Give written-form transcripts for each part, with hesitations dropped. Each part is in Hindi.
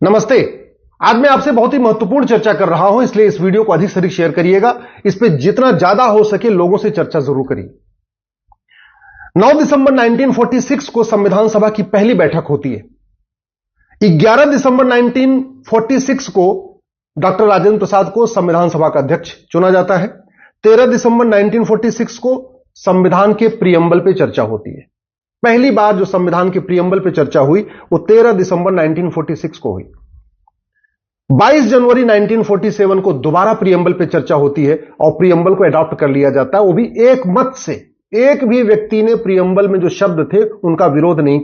नमस्ते। आज मैं आपसे बहुत ही महत्वपूर्ण चर्चा कर रहा हूं, इसलिए इस वीडियो को अधिक से अधिक शेयर करिएगा। इस पे जितना ज्यादा हो सके लोगों से चर्चा जरूर करिए। 9 दिसंबर 1946 को संविधान सभा की पहली बैठक होती है। 11 दिसंबर 1946 को डॉक्टर राजेंद्र प्रसाद को संविधान सभा का अध्यक्ष चुना जाता है। 13 दिसंबर 1946 को संविधान के प्रियम्बल पे चर्चा होती है। पहली बार जो संविधान के प्रियम्बल पे चर्चा हुई वो 13 दिसंबर 1946 को हुई। 22 जनवरी 1947 को दोबारा प्रियम्बल पे चर्चा होती है और प्रियम्बल को अडॉप्ट कर लिया जाता है, वो भी एक मत से। एक भी व्यक्ति ने प्रियम्बल में जो शब्द थे उनका विरोध नहीं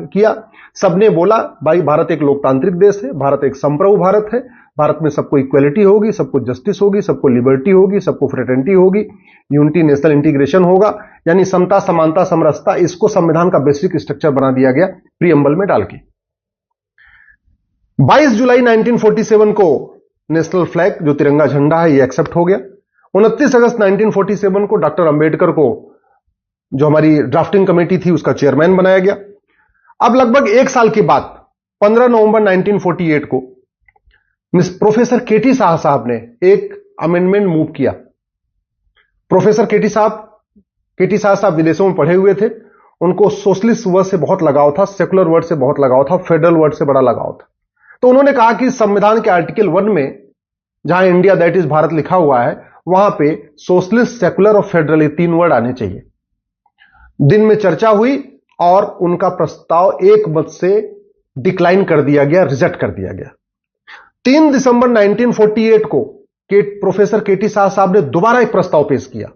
किया। सबने बोला भाई भारत एक लोकतांत्रिक देश है, भारत एक संप्रभु भारत है, भारत में सबको इक्वलिटी होगी, सबको जस्टिस होगी, सबको लिबर्टी होगी, सबको फ्रेटर्निटी होगी, यूनिटी नेशनल इंटीग्रेशन होगा, यानी समता समानता समरसता। इसको संविधान का बेसिक स्ट्रक्चर बना दिया गया प्रियम्बल में डाल के। 22 जुलाई 1947 को नेशनल फ्लैग जो तिरंगा झंडा है ये एक्सेप्ट हो गया। 29 अगस्त 1947 को डॉक्टर अंबेडकर को जो हमारी ड्राफ्टिंग कमेटी थी उसका चेयरमैन बनाया गया। अब लगभग एक साल के बाद 15 नवंबर 1948 को प्रोफेसर केटी शाह साहब ने एक अमेंडमेंट मूव किया। प्रोफेसर केटी शाह साहब विदेशों में पढ़े हुए थे, उनको सोशलिस्ट वर्ड से बहुत लगाव था, सेकुलर वर्ड से बहुत लगाव था, फेडरल वर्ड से बड़ा लगाव था। तो उन्होंने कहा कि संविधान के आर्टिकल 1 में जहां इंडिया दैट इज भारत लिखा हुआ है वहां पे सोशलिस्ट, सेकुलर और फेडरल ये 3 वर्ड आने चाहिए। दिन में चर्चा हुई और उनका प्रस्ताव एक मत से डिक्लाइन कर दिया गया, रिजेक्ट कर दिया गया। 3 दिसंबर 1948 को प्रोफेसर केटी शाह साहब ने दोबारा एक प्रस्ताव पेश किया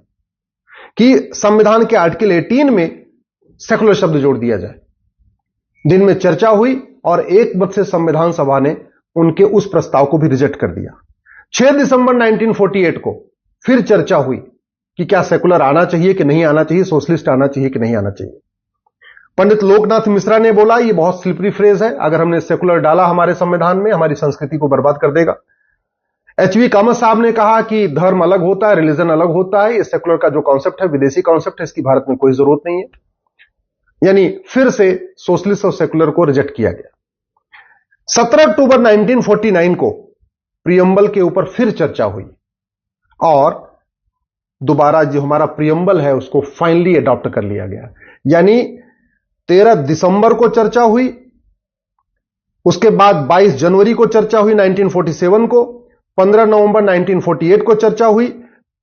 कि संविधान के आर्टिकल 18 में सेकुलर शब्द जोड़ दिया जाए। दिन में चर्चा हुई और एक मत से संविधान सभा ने उनके उस प्रस्ताव को भी रिजेक्ट कर दिया। 6 दिसंबर 1948 को फिर चर्चा हुई कि क्या सेकुलर आना चाहिए कि नहीं आना चाहिए, सोशलिस्ट आना चाहिए कि नहीं आना चाहिए। पंडित लोकनाथ मिश्रा ने बोला ये बहुत स्लिपरी फ्रेज है, अगर हमने सेकुलर डाला हमारे संविधान में हमारी संस्कृति को बर्बाद कर देगा। एचवी कामत साहब ने कहा कि धर्म अलग होता है, रिलीजन अलग होता है, ये सेकुलर का जो कॉन्सेप्ट है विदेशी कॉन्सेप्ट है, इसकी भारत में कोई जरूरत नहीं है। यानी फिर से सोशलिस्ट और सेकुलर को रिजेक्ट किया गया। 17 अक्टूबर 1949 को प्रियम्बल के ऊपर फिर चर्चा हुई और दोबारा जो हमारा प्रियम्बल है उसको फाइनली अडॉप्ट कर लिया गया। यानी 13 दिसंबर को चर्चा हुई, उसके बाद 22 जनवरी को चर्चा हुई 1947 को, 15 नवंबर 1948 को चर्चा हुई,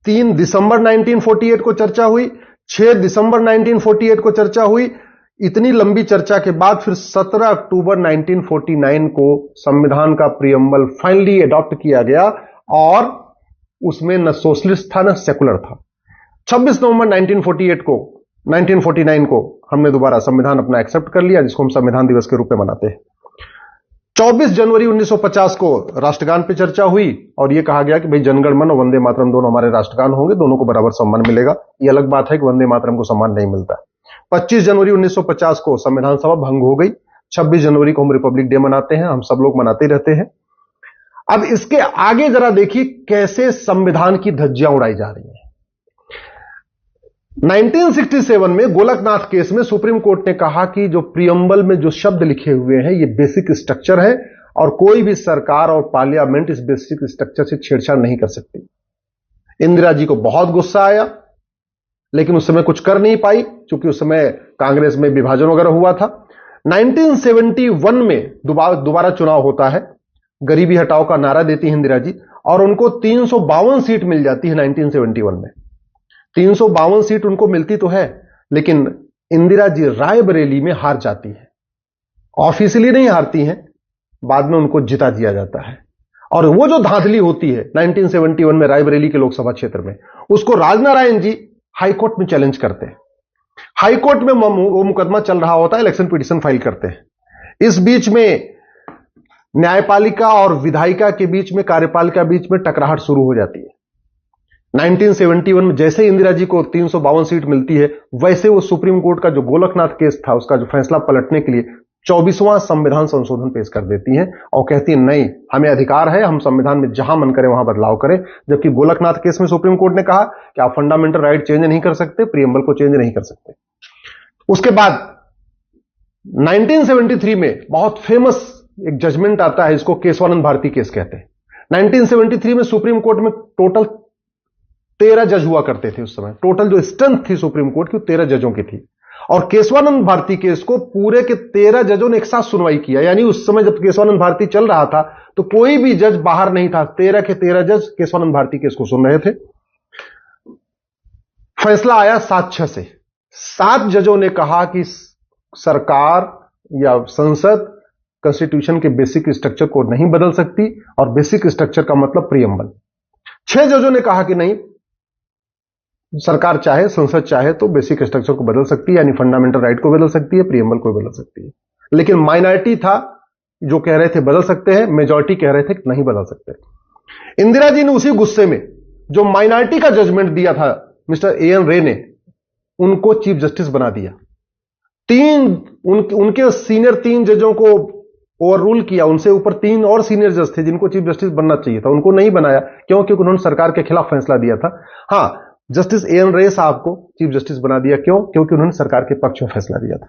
3 दिसंबर 1948 को चर्चा हुई, 6 दिसंबर 1948 को चर्चा हुई। इतनी लंबी चर्चा के बाद फिर 17 अक्टूबर 1949 को संविधान का प्रियम्बल फाइनली अडॉप्ट किया गया और उसमें न सोशलिस्ट था न सेकुलर था। 26 नवंबर 1949 को हमने दोबारा संविधान अपना एक्सेप्ट कर लिया, जिसको हम संविधान दिवस के रूप में मनाते हैं। 24 जनवरी 1950 को राष्ट्रगान पे चर्चा हुई और यह कहा गया कि भाई जनगण मन और वंदे मातरम दोनों हमारे राष्ट्रगान होंगे, दोनों को बराबर सम्मान मिलेगा। यह अलग बात है कि वंदे मातरम को सम्मान नहीं मिलता। 25 जनवरी 1950 को संविधान सभा भंग हो गई। 26 जनवरी को हम रिपब्लिक डे मनाते हैं, हम सब लोग मनाते रहते हैं। अब इसके आगे जरा देखिए कैसे संविधान की धज्जियां उड़ाई जा रही हैं। 1967 में गोलकनाथ केस में सुप्रीम कोर्ट ने कहा कि जो प्रियम्बल में जो शब्द लिखे हुए हैं ये बेसिक स्ट्रक्चर है और कोई भी सरकार और पार्लियामेंट इस बेसिक स्ट्रक्चर से छेड़छाड़ नहीं कर सकती। इंदिरा जी को बहुत गुस्सा आया, लेकिन उस समय कुछ कर नहीं पाई क्योंकि उस समय कांग्रेस में विभाजन वगैरह हुआ था। 1971 में दोबारा चुनाव होता है, गरीबी हटाओ का नारा देती है इंदिरा जी और उनको 352 सीट मिल जाती है। 1971 में 352 सीट उनको मिलती तो है, लेकिन इंदिरा जी रायबरेली में हार जाती है। ऑफिशियली नहीं हारती हैं, बाद में उनको जिता दिया जाता है। और वो जो धांधली होती है 1971 में रायबरेली के लोकसभा क्षेत्र में, उसको राजनारायण जी हाईकोर्ट में चैलेंज करते हैं। हाईकोर्ट में वो मुकदमा चल रहा होता है, इलेक्शन पिटीशन फाइल करते हैं। इस बीच में न्यायपालिका और विधायिका के बीच में, कार्यपालिका के बीच में टकराहट शुरू हो जाती है। 1971 में जैसे इंदिरा जी को 352 सीट मिलती है, वैसे वो सुप्रीम कोर्ट का जो गोलकनाथ केस था उसका जो फैसला पलटने के लिए 24वां संविधान संशोधन पेश कर देती हैं और कहती है नहीं, हमें अधिकार है, हम संविधान में जहां मन करे वहां बदलाव करें। जबकि गोलकनाथ केस में सुप्रीम कोर्ट ने कहा कि आप फंडामेंटल राइट चेंज नहीं कर सकते, प्रियम्बल को चेंज नहीं कर सकते। उसके बाद 1973 में बहुत फेमस एक जजमेंट आता है, इसको केशवानंद भारती केस कहते हैं। 1973 में सुप्रीम कोर्ट में टोटल 13 जज हुआ करते थे। उस समय टोटल जो स्ट्रेंथ थी सुप्रीम कोर्ट की 13 जजों की थी, और केशवानंद भारती केस को पूरे के 13 जजों ने एक साथ सुनवाई किया। यानी उस समय जब केशवानंद भारती चल रहा था तो कोई भी जज बाहर नहीं था, 13 के 13 जज केशवानंद भारती केस को सुन रहे थे। फैसला आया 7-6 से। 7 जजों ने कहा कि सरकार या संसद कॉन्स्टिट्यूशन के बेसिक स्ट्रक्चर को नहीं बदल सकती, और बेसिक स्ट्रक्चर का मतलब प्रीएम्बल। 6 जजों ने कहा कि नहीं, सरकार चाहे, संसद चाहे तो बेसिक स्ट्रक्चर को बदल सकती है, यानी फंडामेंटल राइट को बदल सकती है, प्रीएम्बल को बदल सकती है। लेकिन माइनॉरिटी था जो कह रहे थे बदल सकते हैं, मेजॉरिटी कह रहे थे कि नहीं बदल सकते। इंदिरा जी ने उसी गुस्से में जो माइनॉरिटी का जजमेंट दिया था मिस्टर एएन रे ने, उनको चीफ जस्टिस बना दिया। उनके सीनियर 3 जजों को ओवर रूल किया। उनसे ऊपर 3 और सीनियर जज थे जिनको चीफ जस्टिस बनना चाहिए था, उनको नहीं बनाया। क्यों? क्योंकि उन्होंने सरकार के खिलाफ फैसला दिया था। हां, जस्टिस एएन रे साहब को चीफ जस्टिस बना दिया। क्यों? क्योंकि उन्होंने सरकार के पक्ष में फैसला दिया था।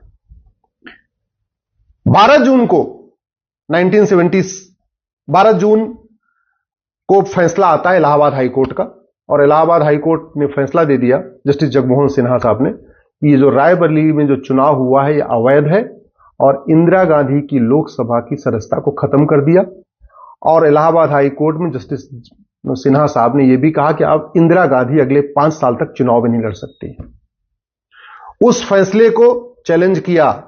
12 जून को 12 जून को फैसला आता है इलाहाबाद हाईकोर्ट का, और इलाहाबाद हाईकोर्ट ने फैसला दे दिया जस्टिस जगमोहन सिन्हा साहब ने, ये जो रायबरेली में जो चुनाव हुआ है ये अवैध है, और इंदिरा गांधी की लोकसभा की सदस्यता को खत्म कर दिया। और इलाहाबाद हाईकोर्ट में जस्टिस सिन्हा साहब ने यह भी कहा कि अब इंदिरा गांधी अगले 5 साल तक चुनाव भी नहीं लड़ सकती। उस फैसले को चैलेंज किया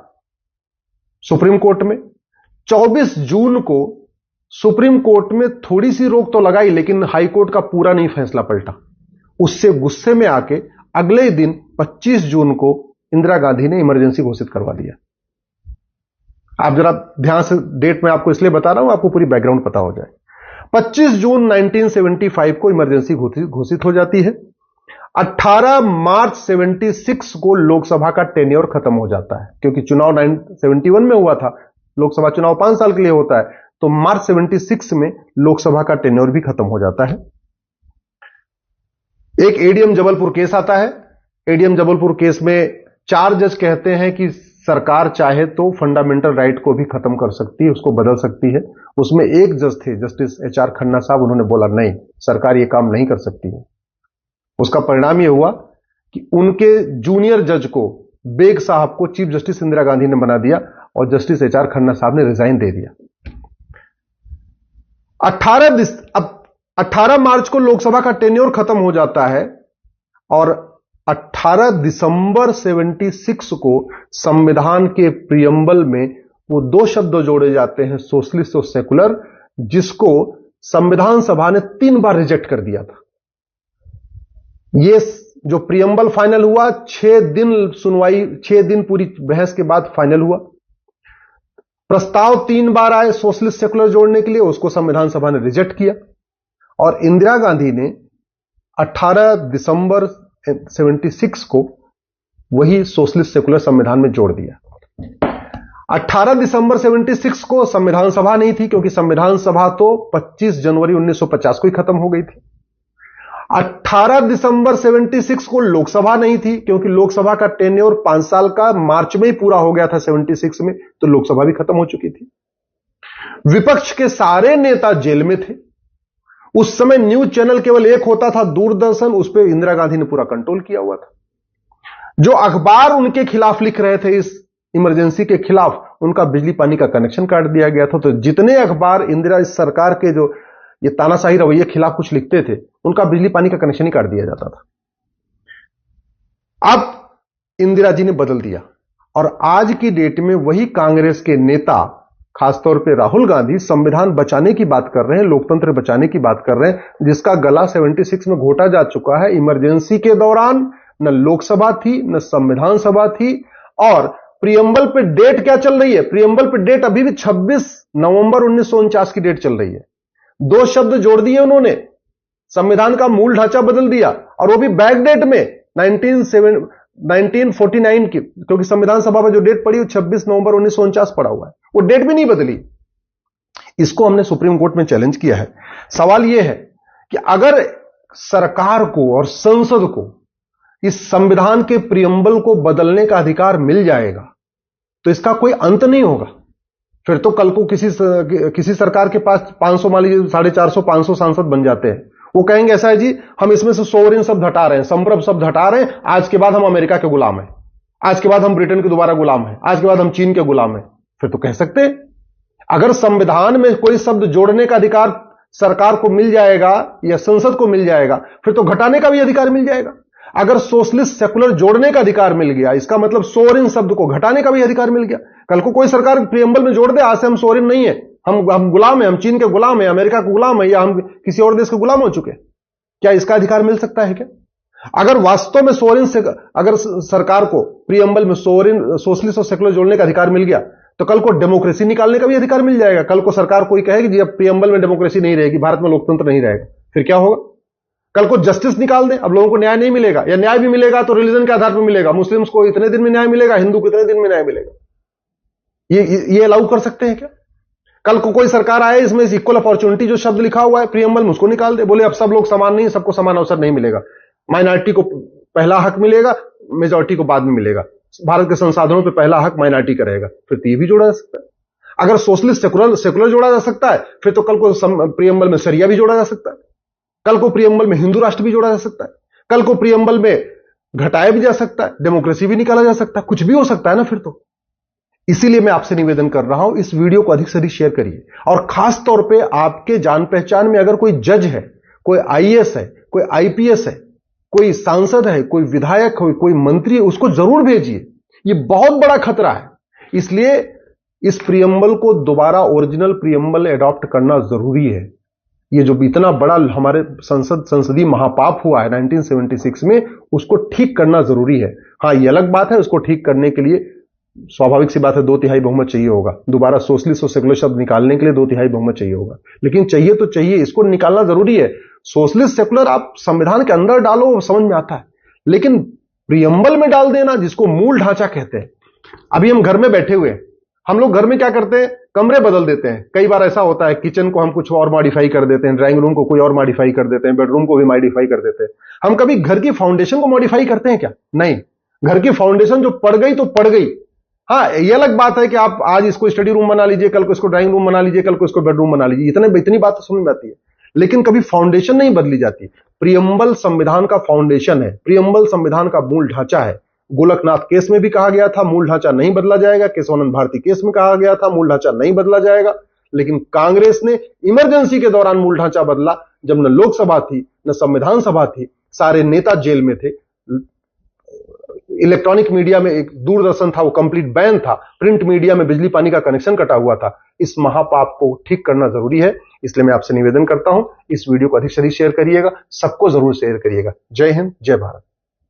सुप्रीम कोर्ट में। 24 जून को सुप्रीम कोर्ट में थोड़ी सी रोक तो लगाई, लेकिन हाईकोर्ट का पूरा नहीं फैसला पलटा। उससे गुस्से में आके अगले दिन 25 जून को इंदिरा गांधी ने इमरजेंसी घोषित करवा दिया। आप जरा ध्यान से, डेट में आपको इसलिए बता रहा हूं, आपको पूरी बैकग्राउंड पता हो जाए। 25 जून 1975 को इमरजेंसी घोषित हो जाती है। 18 मार्च 76 को लोकसभा का टेन्योर खत्म हो जाता है, क्योंकि चुनाव 71 में हुआ था, लोकसभा चुनाव 5 साल के लिए होता है, तो मार्च 76 में लोकसभा का टेन्योर भी खत्म हो जाता है। एक एडीएम जबलपुर केस आता है। एडीएम जबलपुर केस में 4 जज कहते हैं कि सरकार चाहे तो फंडामेंटल राइट को भी खत्म कर सकती है, उसको बदल सकती है। उसमें एक जज थे जस्टिस एचआर खन्ना साहब, उन्होंने बोला नहीं, सरकार यह काम नहीं कर सकती है। उसका परिणाम यह हुआ कि उनके जूनियर जज को, बेग साहब को, चीफ जस्टिस इंदिरा गांधी ने बना दिया, और जस्टिस एचआर खन्ना साहब ने रिजाइन दे दिया। 18 मार्च को लोकसभा का टेन्योर खत्म हो जाता है, और 18 दिसंबर 76 को संविधान के प्रियम्बल में वो 2 शब्द जोड़े जाते हैं, सोशलिस्ट और सेकुलर, जिसको संविधान सभा ने 3 बार रिजेक्ट कर दिया था। ये जो प्रियम्बल फाइनल हुआ, 6 दिन सुनवाई, 6 दिन पूरी बहस के बाद फाइनल हुआ। प्रस्ताव 3 बार आए सोशलिस्ट सेकुलर जोड़ने के लिए, उसको संविधान सभा ने रिजेक्ट किया, और इंदिरा गांधी ने 18 दिसंबर 76 को वही सोशलिस्ट सेकुलर संविधान में जोड़ दिया। 18 दिसंबर 76 को संविधान सभा नहीं थी, क्योंकि संविधान सभा तो 25 जनवरी 1950 को ही खत्म हो गई थी। 18 दिसंबर 76 को लोकसभा नहीं थी, क्योंकि लोकसभा का टेन्योर 5 साल का मार्च में ही पूरा हो गया था 76 में, तो लोकसभा भी खत्म हो चुकी थी। विपक्ष के सारे नेता जेल में थे। उस समय न्यूज चैनल केवल एक होता था, दूरदर्शन, उस पर इंदिरा गांधी ने पूरा कंट्रोल किया हुआ था। जो अखबार उनके खिलाफ लिख रहे थे, इस इमरजेंसी के खिलाफ, उनका बिजली पानी का कनेक्शन काट दिया गया था। तो जितने अखबार इंदिरा सरकार के जो ये तानाशाही रवैये के खिलाफ कुछ लिखते थे, उनका बिजली पानी का कनेक्शन ही काट दिया जाता था। अब इंदिरा जी ने बदल दिया, और आज की डेट में वही कांग्रेस के नेता, खासतौर पे राहुल गांधी, संविधान बचाने की बात कर रहे हैं, लोकतंत्र बचाने की बात कर रहे हैं, जिसका गला 76 में घोटा जा चुका है। इमरजेंसी के दौरान न लोकसभा थी, न संविधान सभा थी, और प्रियम्बल पे डेट क्या चल रही है? प्रियम्बल पे डेट अभी भी 26 नवंबर 1949 की डेट चल रही है। 2 शब्द जोड़ दिए उन्होंने, संविधान का मूल ढांचा बदल दिया, और वो भी बैक डेट में 1949 की, क्योंकि संविधान सभा में जो डेट पड़ी वो 26 नवंबर 1949 पड़ा हुआ है, वो डेट भी नहीं बदली। इसको हमने सुप्रीम कोर्ट में चैलेंज किया है। सवाल यह है कि अगर सरकार को और संसद को इस संविधान के प्रियम्बल को बदलने का अधिकार मिल जाएगा तो इसका कोई अंत नहीं होगा। फिर तो कल को किसी सरकार के पास 500 मान लीजिए 450 500 सांसद बन जाते हैं, वो कहेंगे ऐसा है जी हम इसमें से सोवरेन शब्द हटा रहे हैं, संप्रभु शब्द हटा रहे हैं, आज के बाद हम अमेरिका के गुलाम हैं, आज के बाद हम ब्रिटेन के दोबारा गुलाम हैं, आज के बाद हम चीन के गुलाम हैं। फिर तो कह सकते हैं। अगर संविधान में कोई शब्द जोड़ने का अधिकार सरकार को मिल जाएगा या संसद को मिल जाएगा, फिर तो घटाने का भी अधिकार मिल जाएगा। अगर सोशलिस्ट सेकुलर जोड़ने का अधिकार मिल गया, इसका मतलब सोवरेन शब्द को घटाने का भी अधिकार मिल गया। कल को कोई सरकार प्रियम्बल में जोड़ दे आज से हम सोवरेन नहीं है, हम गुलाम हैं, हम चीन के गुलाम हैं, अमेरिका के गुलाम है, या हम किसी और देश के गुलाम हो चुके, क्या इसका अधिकार मिल सकता है क्या? अगर वास्तव में सोवरेन से अगर सरकार को प्रियम्बल में सोवरेन सोशलिस्ट और सेकुलर जोड़ने का अधिकार मिल गया, तो कल को डेमोक्रेसी निकालने का भी अधिकार मिल जाएगा। कल को सरकार कोई कहेगी जी अब प्रियम्बल में डेमोक्रेसी नहीं रहेगी, भारत में लोकतंत्र नहीं रहेगा, फिर क्या होगा? कल को जस्टिस निकाल दे, अब लोगों को न्याय नहीं मिलेगा, या न्याय भी मिलेगा तो रिलीजन के आधार पर मिलेगा, मुस्लिम्स को इतने दिन में न्याय मिलेगा, हिंदू को इतने दिन में न्याय मिलेगा। ये अलाउ कर सकते हैं क्या? कल को कोई सरकार आए इसमें इक्वल अपॉर्चुनिटी जो शब्द लिखा हुआ है प्रियम्बल में उसको निकाल दे, बोले अब सब लोग समान नहीं, सबको समान अवसर नहीं मिलेगा, माइनॉरिटी को पहला हक मिलेगा, मेजॉरिटी को बाद में मिलेगा, भारत के संसाधनों पर पहला हक माइनॉरिटी का रहेगा, फिर तो ये भी जोड़ा जा सकता है। अगर सोशलिस्ट सेकुलर जोड़ा जा सकता है, फिर तो कल को प्रियम्बल में शरिया भी जोड़ा जा सकता है, कल को प्रियम्बल में हिंदू राष्ट्र भी जोड़ा जा सकता है, कल को प्रियम्बल में घटाया भी जा सकता है, डेमोक्रेसी भी निकाला जा सकता है, कुछ भी हो सकता है ना फिर तो। इसीलिए मैं आपसे निवेदन कर रहा हूं, इस वीडियो को अधिक से अधिक शेयर करिए, और खास तौर पे आपके जान पहचान में अगर कोई जज है, कोई आईएएस है, कोई आईपीएस है, कोई सांसद है, कोई विधायक हो, कोई मंत्री है, उसको जरूर भेजिए। ये बहुत बड़ा खतरा है। इसलिए इस प्रियम्बल को दोबारा ओरिजिनल प्रियम्बल एडॉप्ट करना जरूरी है। ये जो इतना बड़ा हमारे संसदीय महापाप हुआ है 1976 में, उसको ठीक करना जरूरी है। हां, ये अलग बात है, उसको ठीक करने के लिए स्वाभाविक सी बात है 2/3 बहुमत चाहिए होगा, दोबारा सोशलिस्ट और सेकुलर शब्द निकालने के लिए 2/3 बहुमत चाहिए होगा, लेकिन चाहिए तो चाहिए, इसको निकालना जरूरी है। सोशलिस्ट सेकुलर आप संविधान के अंदर डालो, वो समझ में आता है, लेकिन प्रियम्बल में डाल देना, जिसको मूल ढांचा कहते हैं। अभी हम घर में बैठे हुए हैं, हम लोग घर में क्या करते हैं, कमरे बदल देते हैं। कई बार ऐसा होता है किचन को हम कुछ और मॉडिफाई कर देते हैं, ड्राइंग रूम को कोई और मॉडिफाई कर देते हैं, बेडरूम को भी मॉडिफाई कर देते हैं। हम कभी घर की फाउंडेशन को मॉडिफाई करते हैं क्या? नहीं। घर की फाउंडेशन जो पड़ गई तो पड़ गई। हाँ, ये अलग बात है कि आप आज इसको स्टडी रूम बना लीजिए, कल को इसको ड्राइंग रूम बना लीजिए, कल को इसको बेडरूम बना लीजिए, इतनी बात तो समझ में आती है, लेकिन कभी फाउंडेशन नहीं बदली जाती। प्रियम्बल संविधान का फाउंडेशन है, प्रियम्बल संविधान का मूल ढांचा है। गोलकनाथ केस में भी कहा गया था मूल ढांचा नहीं बदला जाएगा, केशवानंद भारती केस में कहा गया था मूल ढांचा नहीं बदला जाएगा, लेकिन कांग्रेस ने इमरजेंसी के दौरान मूल ढांचा बदला, जब न लोकसभा थी न संविधान सभा थी, सारे नेता जेल में थे, इलेक्ट्रॉनिक मीडिया में एक दूरदर्शन था वो कंप्लीट बैन था, प्रिंट मीडिया में बिजली पानी का कनेक्शन कटा हुआ था। इस महापाप को ठीक करना जरूरी है, इसलिए मैं आपसे निवेदन करता हूं इस वीडियो को अधिक से अधिक शेयर करिएगा, सबको जरूर शेयर करिएगा। जय हिंद, जय भारत।